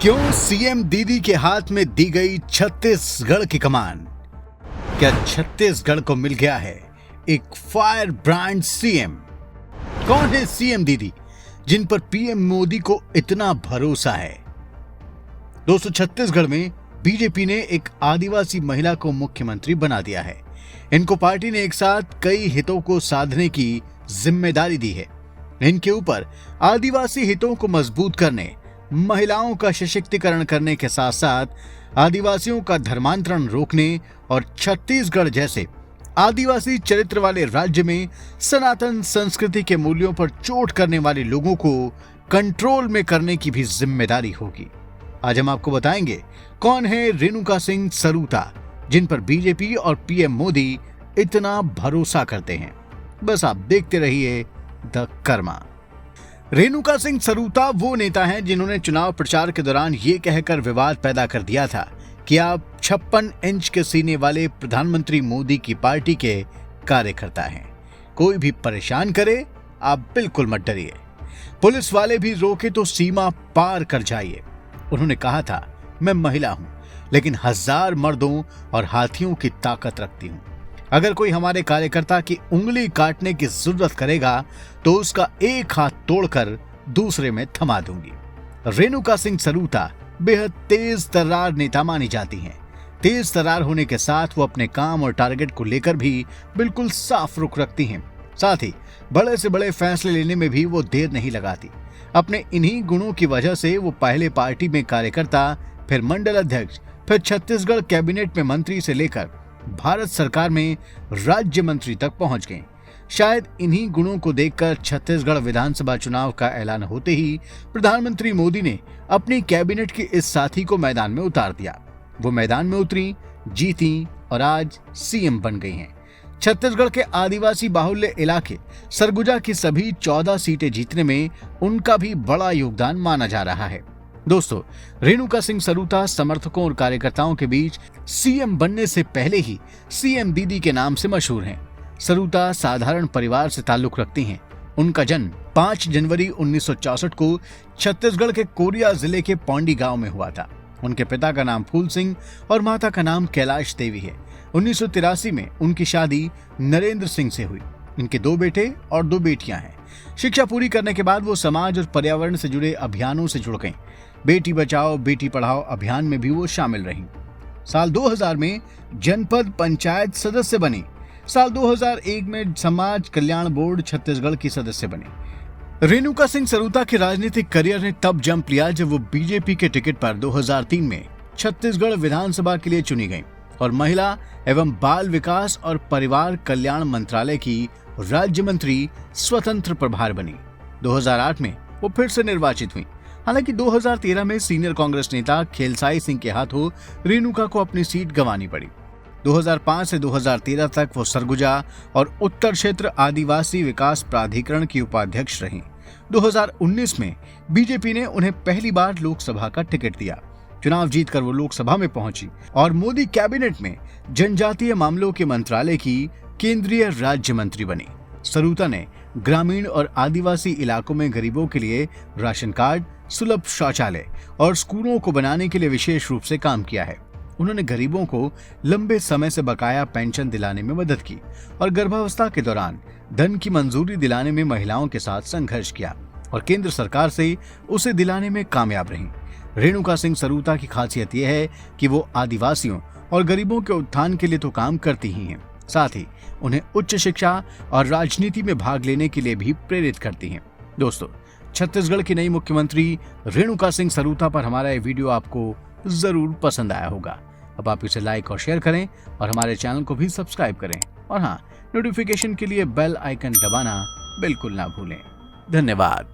क्यों सीएम दीदी के हाथ में दी गई छत्तीसगढ़ की कमान? क्या छत्तीसगढ़ को मिल गया है एक फायर ब्रांड सीएम? कौन है सीएम दीदी जिन पर पीएम मोदी को इतना भरोसा है? दोस्तों, छत्तीसगढ़ में बीजेपी ने एक आदिवासी महिला को मुख्यमंत्री बना दिया है। इनको पार्टी ने एक साथ कई हितों को साधने की जिम्मेदारी दी है। इनके ऊपर आदिवासी हितों को मजबूत करने, महिलाओं का सशक्तिकरण करने के साथ साथ आदिवासियों का धर्मांतरण रोकने और छत्तीसगढ़ जैसे आदिवासी चरित्र वाले राज्य में सनातन संस्कृति के मूल्यों पर चोट करने वाले लोगों को कंट्रोल में करने की भी जिम्मेदारी होगी। आज हम आपको बताएंगे कौन है रेणुका सिंह सरूता, जिन पर बीजेपी और पीएम मोदी इतना भरोसा करते हैं। बस आप देखते रहिए द कर्मा। रेणुका सिंह सरूता वो नेता हैं जिन्होंने चुनाव प्रचार के दौरान ये कहकर विवाद पैदा कर दिया था कि आप 56 इंच के सीने वाले प्रधानमंत्री मोदी की पार्टी के कार्यकर्ता हैं। कोई भी परेशान करे, आप बिल्कुल मत डरिए। पुलिस वाले भी रोके तो सीमा पार कर जाइए। उन्होंने कहा था, मैं महिला हूं लेकिन 1000 मर्दों और हाथियों की ताकत रखती हूं। अगर कोई हमारे कार्यकर्ता की उंगली काटने की जरूरत करेगा तो उसका एक हाथ तोड़कर दूसरे में थमा दूंगी। रेणुका सिंह सरूता बेहद तेज तर्रार नेता मानी जाती हैं। तेज तर्रार होने के साथ वो अपने काम और टारगेट को लेकर भी बिल्कुल साफ रुख रखती हैं। साथ ही बड़े से बड़े फैसले लेने में भी वो देर नहीं लगाती। अपने इन्हीं गुणों की वजह से वो पहले पार्टी में कार्यकर्ता, फिर मंडल अध्यक्ष, फिर छत्तीसगढ़ कैबिनेट में मंत्री से लेकर भारत सरकार में राज्य मंत्री तक पहुंच गए। शायद इन्हीं गुणों को देखकर छत्तीसगढ़ विधानसभा चुनाव का ऐलान होते ही प्रधानमंत्री मोदी ने अपनी कैबिनेट के इस साथी को मैदान में उतार दिया। वो मैदान में उतरी, जीती और आज सीएम बन गई हैं। छत्तीसगढ़ के आदिवासी बाहुल्य इलाके सरगुजा की सभी 14 सीटें जीतने में उनका भी बड़ा योगदान माना जा रहा है। दोस्तों, रेणुका सिंह सरूता समर्थकों और कार्यकर्ताओं के बीच सीएम बनने से पहले ही सीएम दीदी के नाम से मशहूर हैं। सरूता साधारण परिवार से ताल्लुक रखती हैं। उनका जन्म 5 जनवरी 1964 को छत्तीसगढ़ के कोरिया जिले के पौंडी गांव में हुआ था। उनके पिता का नाम फूल सिंह और माता का नाम कैलाश देवी है। 1983 में उनकी शादी नरेंद्र सिंह से हुई। इनके 2 बेटे और 2 बेटियां हैं। शिक्षा पूरी करने के बाद वो समाज और पर्यावरण से जुड़े अभियानों से जुड़ गईं। बेटी बचाओ बेटी पढ़ाओ अभियान में भी वो शामिल रहीं। साल 2000 में जनपद पंचायत सदस्य बनी। साल 2001 में समाज कल्याण बोर्ड छत्तीसगढ़ की सदस्य बनी। रेणुका सिंह सरूता के राजनीतिक करियर ने तब जंप लिया जब वो बीजेपी के टिकट पर 2003 में छत्तीसगढ़ विधानसभा के लिए चुनी गईं और महिला एवं बाल विकास और परिवार कल्याण मंत्रालय की राज्य मंत्री स्वतंत्र प्रभार बनी। 2008 में वो फिर से निर्वाचित हुई। हालांकि 2013 में सीनियर कांग्रेस नेता खेलसाई सिंह के हाथों रेणुका को अपनी सीट गंवानी पड़ी। 2005 से 2013 तक वो सरगुजा और उत्तर क्षेत्र आदिवासी विकास प्राधिकरण की उपाध्यक्ष रहीं। 2019 में बीजेपी ने उन्हें पहली बार लोकसभा का टिकट दिया। चुनाव जीतकर वो लोकसभा में पहुंची और मोदी कैबिनेट में जनजातीय मामलों के मंत्रालय की केंद्रीय राज्य मंत्री बनी। सरूता ने ग्रामीण और आदिवासी इलाकों में गरीबों के लिए राशन कार्ड, सुलभ शौचालय और स्कूलों को बनाने के लिए विशेष रूप से काम किया है। उन्होंने गरीबों को लंबे समय से बकाया पेंशन दिलाने में मदद की और गर्भावस्था के दौरान धन की मंजूरी दिलाने में महिलाओं के साथ संघर्ष किया और केंद्र सरकार से उसे दिलाने में कामयाब रहीं। रेणुका सिंह सरूता की खासियत यह है कि वो आदिवासियों और गरीबों के उत्थान के लिए तो काम करती ही हैं, साथ ही उन्हें उच्च शिक्षा और राजनीति में भाग लेने के लिए भी प्रेरित करती हैं। दोस्तों, छत्तीसगढ़ की नई मुख्यमंत्री रेणुका सिंह सरूता पर हमारा ये वीडियो आपको जरूर पसंद आया होगा। अब आप इसे लाइक और शेयर करें और हमारे चैनल को भी सब्सक्राइब करें और हाँ, नोटिफिकेशन के लिए बेल आइकन दबाना बिल्कुल ना भूलें। धन्यवाद।